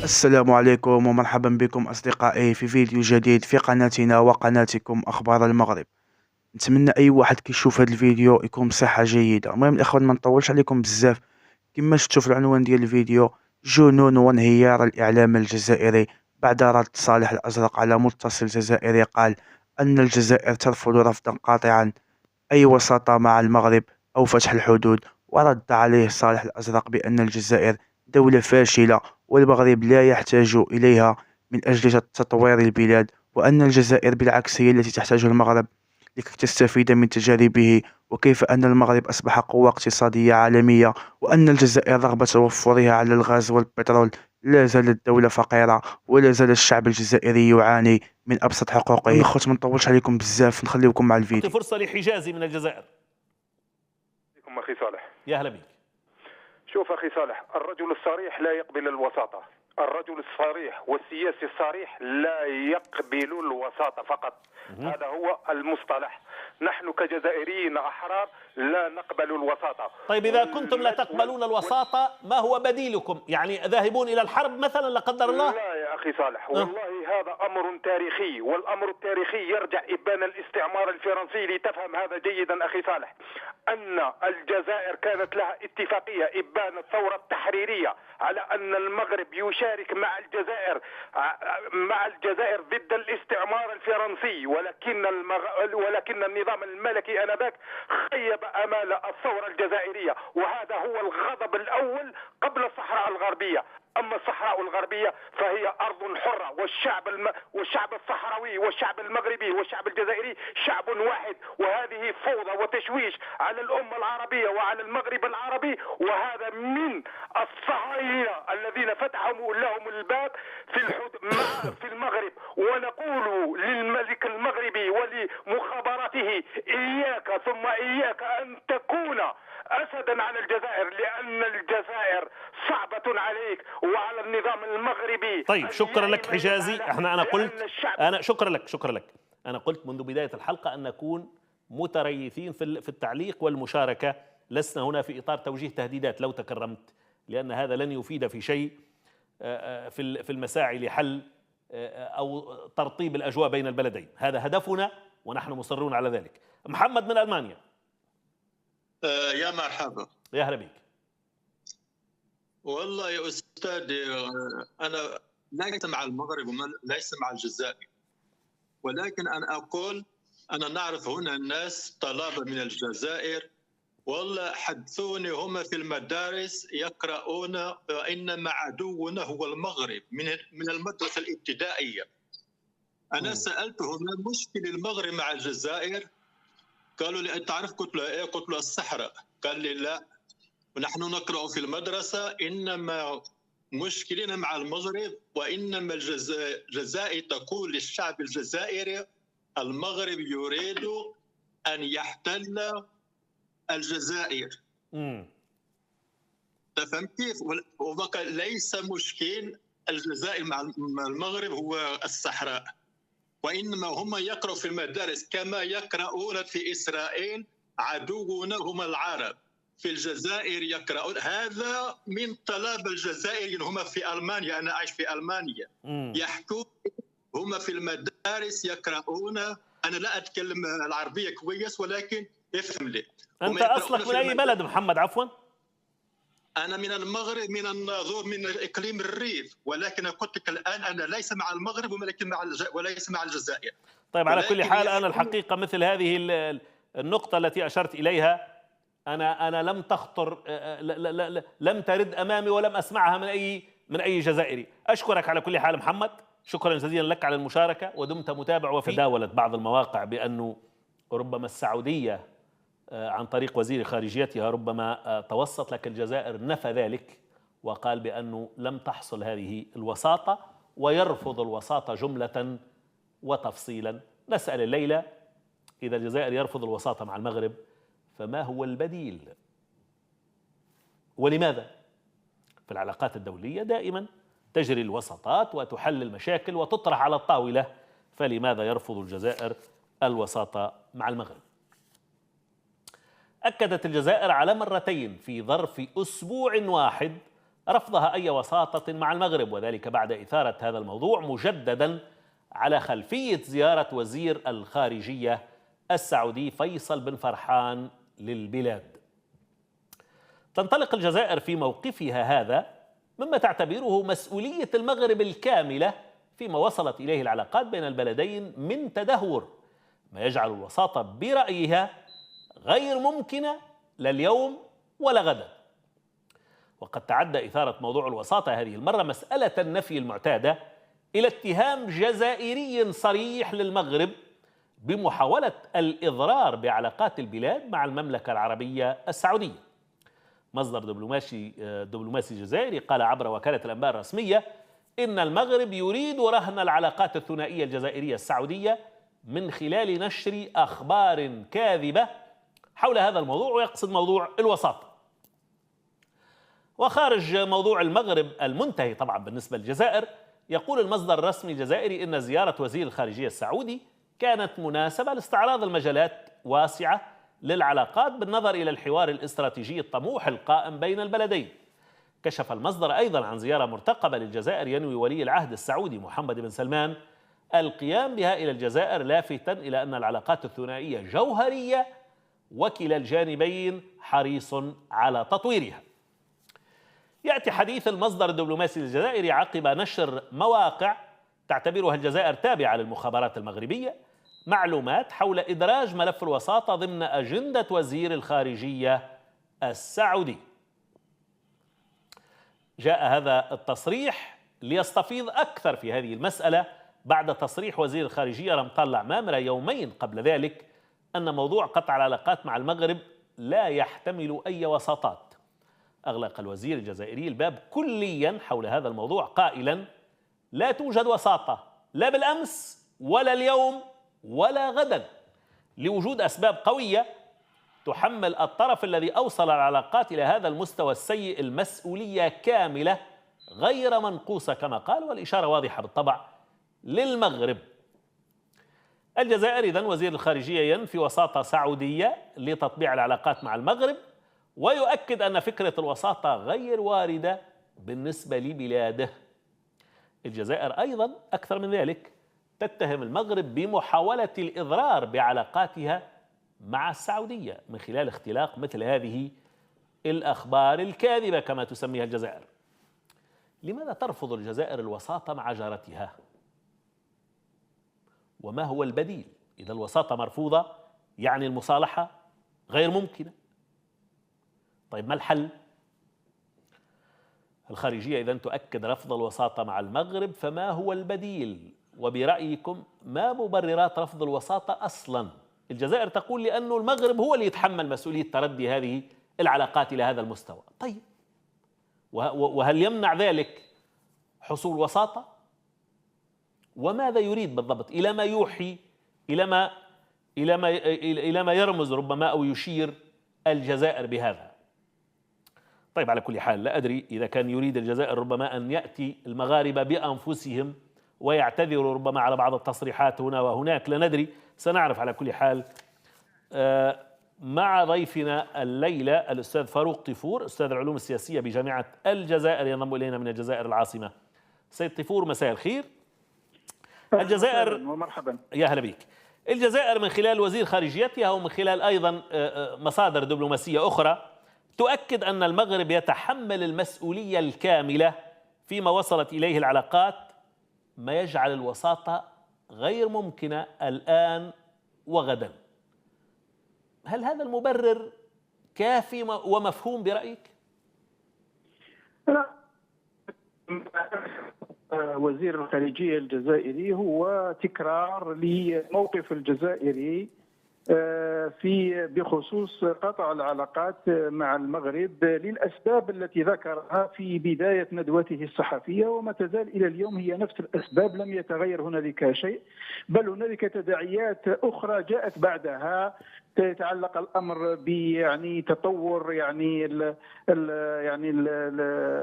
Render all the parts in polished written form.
السلام عليكم ومرحبا بكم أصدقائي في فيديو جديد في قناتنا وقناتكم أخبار المغرب. نتمنى أي واحد كيشوف هذا الفيديو يكون بصحة جيدة. المهم الأخوان ما نطولش عليكم بزاف. كما شفتوا في العنوان ديال الفيديو، جنون وانهيار الإعلام الجزائري بعد رد صالح الأزرق على متصل جزائري قال أن الجزائر ترفض رفضا قاطعا أي وساطة مع المغرب أو فتح الحدود. ورد عليه صالح الأزرق بأن الجزائر دولة فاشلة والمغرب لا يحتاج إليها من أجل تطوير البلاد، وأن الجزائر بالعكس هي التي تحتاج المغرب لكي تستفيد من تجاربه، وكيف أن المغرب أصبح قوة اقتصادية عالمية، وأن الجزائر رغم توفرها على الغاز والبترول لا زالت دولة فقيرة، ولا زال الشعب الجزائري يعاني من أبسط حقوقه. أخوت ما نطولش عليكم بزاف، نخليكم مع الفيديو. فرصة لحجازي من الجزائر. عليكم أخي صالح. يا هلا بك. شوف أخي صالح، الرجل الصريح لا يقبل الوساطة. الرجل الصريح والسياسي الصريح لا يقبل الوساطة فقط. هذا هو المصطلح. نحن كجزائريين أحرار لا نقبل الوساطة. طيب إذا كنتم لا تقبلون الوساطة، ما هو بديلكم؟ يعني ذاهبون إلى الحرب مثلا لا قدر الله؟ لا يا أخي صالح، والله هذا أمر تاريخي، والأمر التاريخي يرجع إبان الاستعمار الفرنسي. لتفهم هذا جيدا أخي صالح، أن الجزائر كانت لها اتفاقية إبان الثورة التحريرية على أن المغرب يشارك مع الجزائر ضد الاستعمار الفرنسي، ولكن النظام الملكي آنذاك خيب آمال الثورة الجزائرية، وهذا هو الغضب الأول قبل الصحراء الغربية. أما الصحراء الغربية فهي أرض حرة، والشعب الصحراوي والشعب المغربي والشعب الجزائري شعب واحد، وهذه فوضى وتشويش على الأمة العربية وعلى المغرب العربي، وهذا من الصهاينة الذين فتحوا لهم الباب في المغرب. ونقول للملك المغربي ولمخابراته: إياك ثم إياك أن تكون أسدا على الجزائر، لأن الجزائر صعبة عليك وعلى النظام المغربي. طيب شكرا لك حجازي. شكرا لك. أنا قلت منذ بداية الحلقة أن نكون متريثين في التعليق والمشاركة، لسنا هنا في إطار توجيه تهديدات لو تكرمت، لأن هذا لن يفيد في شيء في المساعي لحل أو ترطيب الأجواء بين البلدين. هذا هدفنا ونحن مصرون على ذلك. محمد من ألمانيا. يا مرحبا. يا هلا بك. والله يا أستاذي، أنا ليس مع المغرب وليس مع الجزائر، ولكن أنا أقول أنا نعرف هنا الناس طلبة من الجزائر، والله حدثوني هم في المدارس يقرؤون إنما عدونا هو المغرب من المدرسة الابتدائية. أنا سألتهم ما مشكل المغرب مع الجزائر؟ قالوا لي أنت عارف؟ قلت له إيه؟ قلت له الصحراء. قال لي لا، ونحن نقرأ في المدرسة إنما مشكلنا مع المغرب، وإنما الجزائر تقول للشعب الجزائري المغرب يريد أن يحتل الجزائر. تفهم كيف؟ ليس مشكل الجزائر مع المغرب هو الصحراء، وإنما هم يقرأوا في المدارس كما يقرؤون في إسرائيل عدونا هم العرب، في الجزائر يقرؤون. هذا من طلاب الجزائريين، هم في ألمانيا، أنا أعيش في ألمانيا، يحكون هم في المدارس يقرؤون. أنا لا أتكلم العربية كويس ولكن افهم لي. أنت أصلك من أي بلد محمد؟ عفوا. أنا من المغرب، من الناظور، من إقليم الريف، ولكن قلت لك الآن أنا ليس مع المغرب وليس مع الجزائر. طيب على كل حال أنا الحقيقة مثل هذه النقطة التي أشرت إليها أنا لم تخطر، لم ترد أمامي ولم أسمعها من أي جزائري. أشكرك على كل حال محمد، شكرا جزيلا لك على المشاركة، ودمت متابع. وفي تداولت بعض المواقع بأنه ربما السعودية عن طريق وزير خارجيتها ربما توسط، لكن الجزائر نفى ذلك وقال بأنه لم تحصل هذه الوساطة، ويرفض الوساطة جملة وتفصيلا. نسأل الليلة إذا الجزائر يرفض الوساطة مع المغرب فما هو البديل؟ ولماذا؟ في العلاقات الدولية دائما تجري الوساطات وتحل المشاكل وتطرح على الطاولة، فلماذا يرفض الجزائر الوساطة مع المغرب؟ أكدت الجزائر على مرتين في ظرف أسبوع واحد رفضها أي وساطة مع المغرب، وذلك بعد إثارة هذا الموضوع مجددا على خلفية زيارة وزير الخارجية السعودي فيصل بن فرحان للبلاد. تنطلق الجزائر في موقفها هذا مما تعتبره مسؤولية المغرب الكاملة فيما وصلت إليه العلاقات بين البلدين من تدهور، ما يجعل الوساطة برأيها غير ممكنة لا اليوم ولا غدا. وقد تعدى إثارة موضوع الوساطة هذه المرة مسألة النفي المعتادة إلى اتهام جزائري صريح للمغرب بمحاولة الإضرار بعلاقات البلاد مع المملكة العربية السعودية. مصدر دبلوماسي جزائري قال عبر وكالة الأنباء الرسمية إن المغرب يريد رهن العلاقات الثنائية الجزائرية السعودية من خلال نشر أخبار كاذبة حول هذا الموضوع، ويقصد موضوع الوساطة. وخارج موضوع المغرب المنتهي طبعا بالنسبة للجزائر، يقول المصدر الرسمي الجزائري إن زيارة وزير الخارجية السعودي كانت مناسبة لاستعراض المجالات واسعة للعلاقات بالنظر إلى الحوار الاستراتيجي الطموح القائم بين البلدين. كشف المصدر أيضا عن زيارة مرتقبة للجزائر ينوي ولي العهد السعودي محمد بن سلمان القيام بها إلى الجزائر، لافتا إلى أن العلاقات الثنائية جوهرية وكلا الجانبين حريص على تطويرها. يأتي حديث المصدر الدبلوماسي الجزائري عقب نشر مواقع تعتبرها الجزائر تابعة للمخابرات المغربية معلومات حول إدراج ملف الوساطة ضمن أجندة وزير الخارجية السعودي. جاء هذا التصريح ليستفيض أكثر في هذه المسألة بعد تصريح وزير الخارجية رمضان العمامرة يومين قبل ذلك أن موضوع قطع العلاقات مع المغرب لا يحتمل أي وساطات. أغلق الوزير الجزائري الباب كليا حول هذا الموضوع قائلا لا توجد وساطة لا بالأمس ولا اليوم ولا غدا، لوجود أسباب قوية تحمل الطرف الذي أوصل العلاقات إلى هذا المستوى السيء المسؤولية كاملة غير منقوصة كما قال، والإشارة واضحة بالطبع للمغرب. الجزائر إذن وزير الخارجية ينفي وساطة سعودية لتطبيع العلاقات مع المغرب، ويؤكد أن فكرة الوساطة غير واردة بالنسبة لبلاده. الجزائر أيضا أكثر من ذلك تتهم المغرب بمحاولة الإضرار بعلاقاتها مع السعودية من خلال اختلاق مثل هذه الأخبار الكاذبة كما تسميها الجزائر. لماذا ترفض الجزائر الوساطة مع جارتها؟ وما هو البديل؟ إذا الوساطة مرفوضة يعني المصالحة غير ممكنة. طيب ما الحل؟ الخارجية إذن تؤكد رفض الوساطة مع المغرب، فما هو البديل؟ وبرأيكم ما مبررات رفض الوساطة أصلا؟ الجزائر تقول لأنه المغرب هو اللي يتحمل مسؤولية تردي هذه العلاقات إلى هذا المستوى. طيب وهل يمنع ذلك حصول وساطة؟ وماذا يريد بالضبط؟ إلى ما يوحي؟ إلى ما يرمز ربما أو يشير الجزائر بهذا؟ طيب على كل حال لا أدري إذا كان يريد الجزائر ربما أن يأتي المغاربة بأنفسهم ويعتذروا ربما على بعض التصريحات هنا وهناك، لا ندري، سنعرف. على كل حال مع ضيفنا الليلة الأستاذ فاروق طيفور أستاذ العلوم السياسية بجامعة الجزائر ينضم إلينا من الجزائر العاصمة. سيد طيفور مساء الخير. الجزائر ومرحبا. يا هلا بك. الجزائر من خلال وزير خارجيتها ومن خلال أيضا مصادر دبلوماسية أخرى تؤكد أن المغرب يتحمل المسؤولية الكاملة فيما وصلت إليه العلاقات، ما يجعل الوساطة غير ممكنة الآن وغدا. هل هذا المبرر كافي ومفهوم برأيك؟ لا. وزير الخارجية الجزائري هو تكرار لموقف الجزائري بخصوص قطع العلاقات مع المغرب للأسباب التي ذكرها في بداية ندوته الصحفية، وما تزال إلى اليوم هي نفس الأسباب، لم يتغير هنالك شيء، بل هنالك تداعيات أخرى جاءت بعدها سيتعلق الامر يعني تطور يعني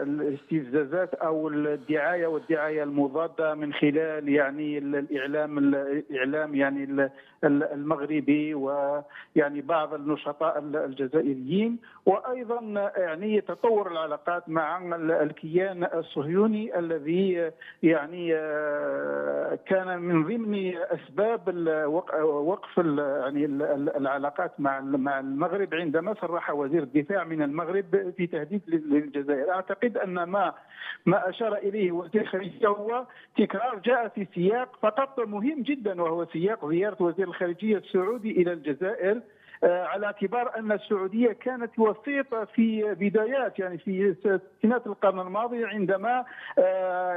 الاستفزازات او الدعايه والدعايه المضاده من خلال يعني الاعلام يعني المغربي ويعني بعض النشطاء الجزائريين، وايضا يعني تطور العلاقات مع الكيان الصهيوني الذي يعني كان من ضمن اسباب وقف يعني العلاقات مع المغرب عندما صرح وزير الدفاع من المغرب في تهديد للجزائر. اعتقد ان ما اشار اليه وزير الخارجيه هو تكرار جاء في سياق فقط مهم جدا، وهو سياق زياره وزير الخارجيه السعودي الى الجزائر، على اعتبار ان السعوديه كانت وسيطه في بدايات يعني في ستينات القرن الماضي، عندما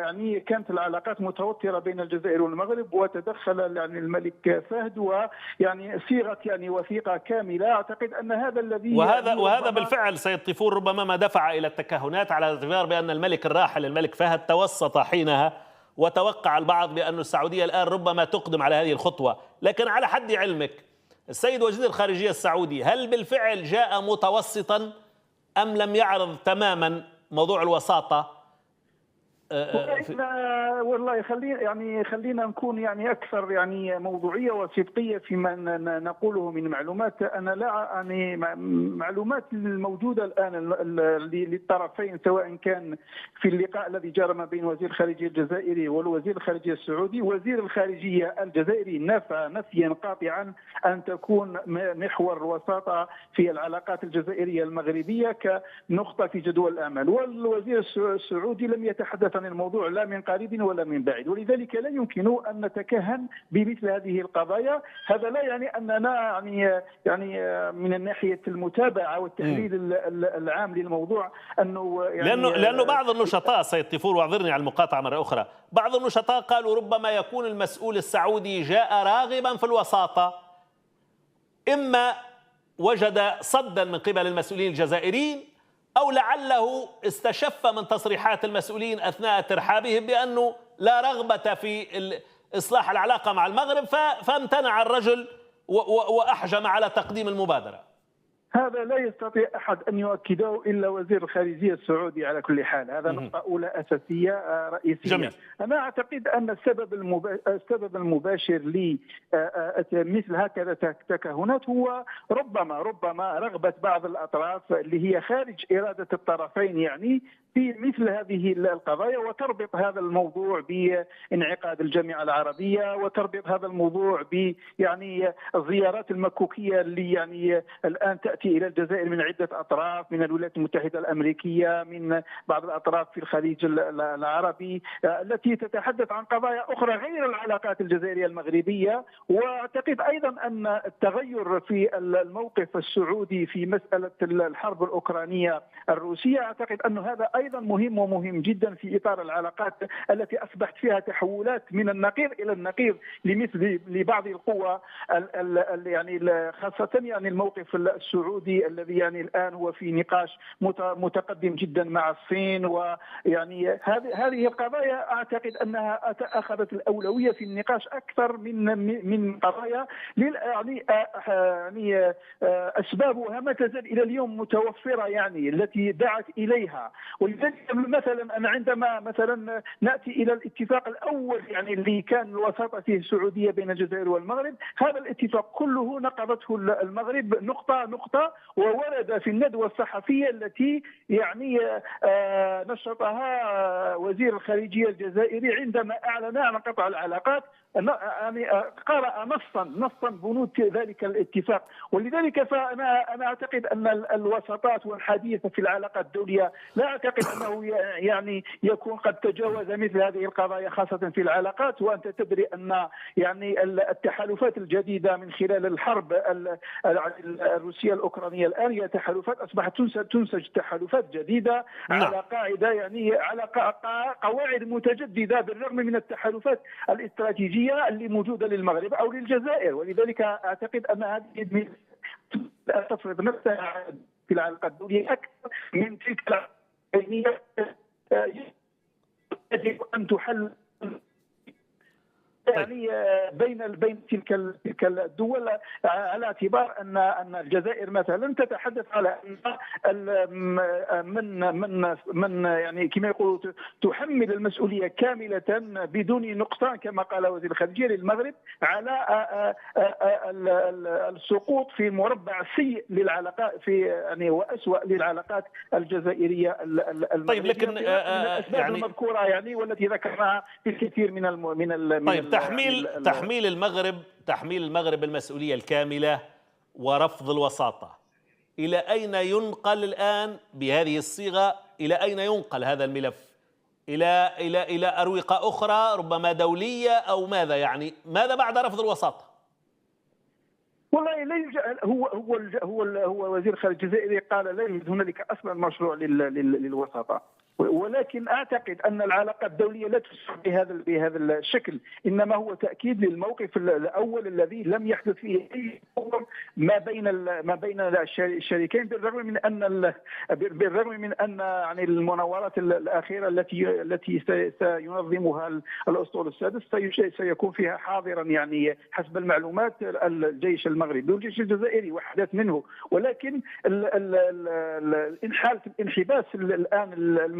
يعني كانت العلاقات متوتره بين الجزائر والمغرب، وتدخل يعني الملك فهد ويعني صيغه يعني وثيقه كامله. اعتقد ان هذا الذي وهذا بالفعل سيد طيفور ربما ما دفع الى التكهنات، على اعتبار بان الملك الراحل الملك فهد توسط حينها، وتوقع البعض بأن السعوديه الان ربما تقدم على هذه الخطوه. لكن على حد علمك السيد وزير الخارجية السعودي هل بالفعل جاء متوسطا أم لم يعرض تماما موضوع الوساطة؟ والله خلينا نكون يعني اكثر يعني موضوعيه وصدقيه فيما نقوله من معلومات. انا لا يعني معلومات الموجوده الان للطرفين، سواء كان في اللقاء الذي جرى ما بين وزير الخارجيه الجزائري والوزير الخارجيه السعودي. وزير الخارجيه الجزائري نفى نفيا قاطعا ان تكون محور الوساطه في العلاقات الجزائريه المغربيه كنقطه في جدول الاعمال، والوزير السعودي لم يتحدث عن الموضوع لا من قريب ولا من بعيد، ولذلك لا يمكن ان نتكهن بمثل هذه القضايا. هذا لا يعني اننا يعني من ناحيه المتابعه والتحليل العام للموضوع انه يعني لانه بعض النشطاء سيد طيفور، واعذرني على المقاطعه مره اخرى، بعض النشطاء قالوا ربما يكون المسؤول السعودي جاء راغبا في الوساطه، اما وجد صدا من قبل المسؤولين الجزائريين، أو لعله استشف من تصريحات المسؤولين أثناء ترحابهم بأنه لا رغبة في إصلاح العلاقة مع المغرب، فامتنع الرجل وأحجم على تقديم المبادرة. هذا لا يستطيع أحد أن يؤكده إلا وزير الخارجية السعودي على كل حال. هذا نقطة أولى أساسية رئيسية. جميل. أنا أعتقد أن السبب المباشر لمثل هكذا تكهنات هو ربما رغبة بعض الأطراف اللي هي خارج إرادة الطرفين يعني في مثل هذه القضايا، وتربط هذا الموضوع بانعقاد الجامعة العربية، وتربط هذا الموضوع ب يعني الزيارات المكوكية اللي يعني الآن تأتي إلى الجزائر من عدة أطراف، من الولايات المتحدة الأمريكية، من بعض الأطراف في الخليج العربي، التي تتحدث عن قضايا أخرى غير العلاقات الجزائرية المغربية. وأعتقد أيضا أن التغير في الموقف السعودي في مسألة الحرب الأوكرانية الروسية، أعتقد أن هذا أيضا مهم جدا في إطار العلاقات التي أصبحت فيها تحولات من النقيض إلى النقيض لمثل لبعض القوى يعني خاصة يعني الموقف السعودي الذي يعني الآن هو في نقاش متقدم جدا مع الصين. ويعني هذه القضايا أعتقد أنها أخذت الأولوية في النقاش أكثر من قضايا يعني أسبابها ما تزال إلى اليوم متوفرة يعني التي دعت إليها. ولذلك مثلا أنا عندما مثلا نأتي إلى الاتفاق الأول يعني اللي كان الوساطة فيه السعودية بين الجزائر والمغرب، هذا الاتفاق كله نقضته المغرب نقطة، وورد في الندوة الصحفية التي يعني نشطها وزير الخارجية الجزائري عندما أعلن عن قطع العلاقات، يعني قرأ نصا بنود ذلك الاتفاق. ولذلك فأنا أعتقد أن الوساطات والحديث في العلاقات الدولية لا أعتقد أنه يعني يكون قد تجاوز مثل هذه القضايا خاصة في العلاقات. وأنت تدري أن يعني التحالفات الجديدة من خلال الحرب الروسية الأوكرانية الآن هي تحالفات أصبحت تنسج تحالفات جديدة على قاعدة يعني على قواعد متجددة بالرغم من التحالفات الاستراتيجية اللي موجودة للمغرب أو للجزائر. ولذلك أعتقد أن هذه تفرض نفسها في العلاقات الدولية أكثر من تلك العقلية. يجب أن تحل يعني بين تلك الدول، على اعتبار ان الجزائر مثلا تتحدث على ان من يعني كما يقولوا تحمل المسؤوليه كامله بدون نقصان كما قال وزير الخارجيه للمغرب على السقوط في مربع سيء للعلاقات، في يعني واسوأ للعلاقات الجزائريه المغربيه. طيب لكن من الاسباب يعني المذكوره يعني والتي ذكرناها في الكثير من طيب تحميل المغرب المسؤولية الكاملة ورفض الوساطة، إلى أين ينقل الآن بهذه الصيغة؟ إلى أين ينقل هذا الملف؟ إلى أروقة أخرى ربما دولية أو ماذا؟ يعني ماذا بعد رفض الوساطة؟ والله لا يوجد. هو وزير الخارجية الجزائري قال لا يوجد هنالك اصلا مشروع للوساطة، ولكن اعتقد ان العلاقات الدوليه لا تسمح بهذا الشكل، انما هو تاكيد للموقف الاول الذي لم يحدث فيه اي تطور ما بين الشريكين، بالرغم من ان يعني المناورات الاخيره التي سينظمها الاسطول السادس سيكون فيها حاضرا يعني حسب المعلومات الجيش المغربي والجيش الجزائري وحدات منه، ولكن الانحباس الان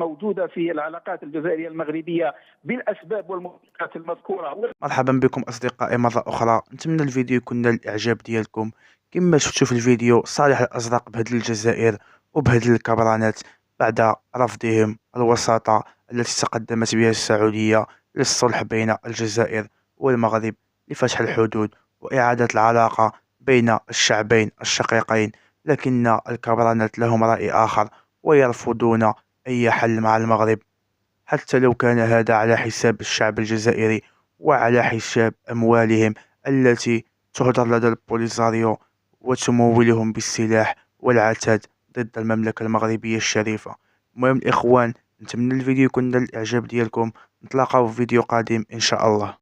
الموجودة في العلاقات الجزائرية المغربية بالأسباب والمعطيات المذكورة. مرحبا بكم أصدقائي مرة أخرى. نتمنى الفيديو يكون نال الإعجاب ديالكم. كما شفتوا في الفيديو، صالح الأزرق بهدل الجزائر وبهدل الكبرانات بعد رفضهم الوساطة التي تقدمت بها السعودية للصلح بين الجزائر والمغرب لفتح الحدود وإعادة العلاقة بين الشعبين الشقيقين. لكن الكبرانات لهم رأي آخر ويرفضون أي حل مع المغرب، حتى لو كان هذا على حساب الشعب الجزائري وعلى حساب أموالهم التي تهدر لدى البوليساريو وتمولهم بالسلاح والعتاد ضد المملكة المغربية الشريفة. المهم الإخوان، نتمنى الفيديو يكون نال الإعجاب ديالكم. نتلاقاو في فيديو قادم إن شاء الله.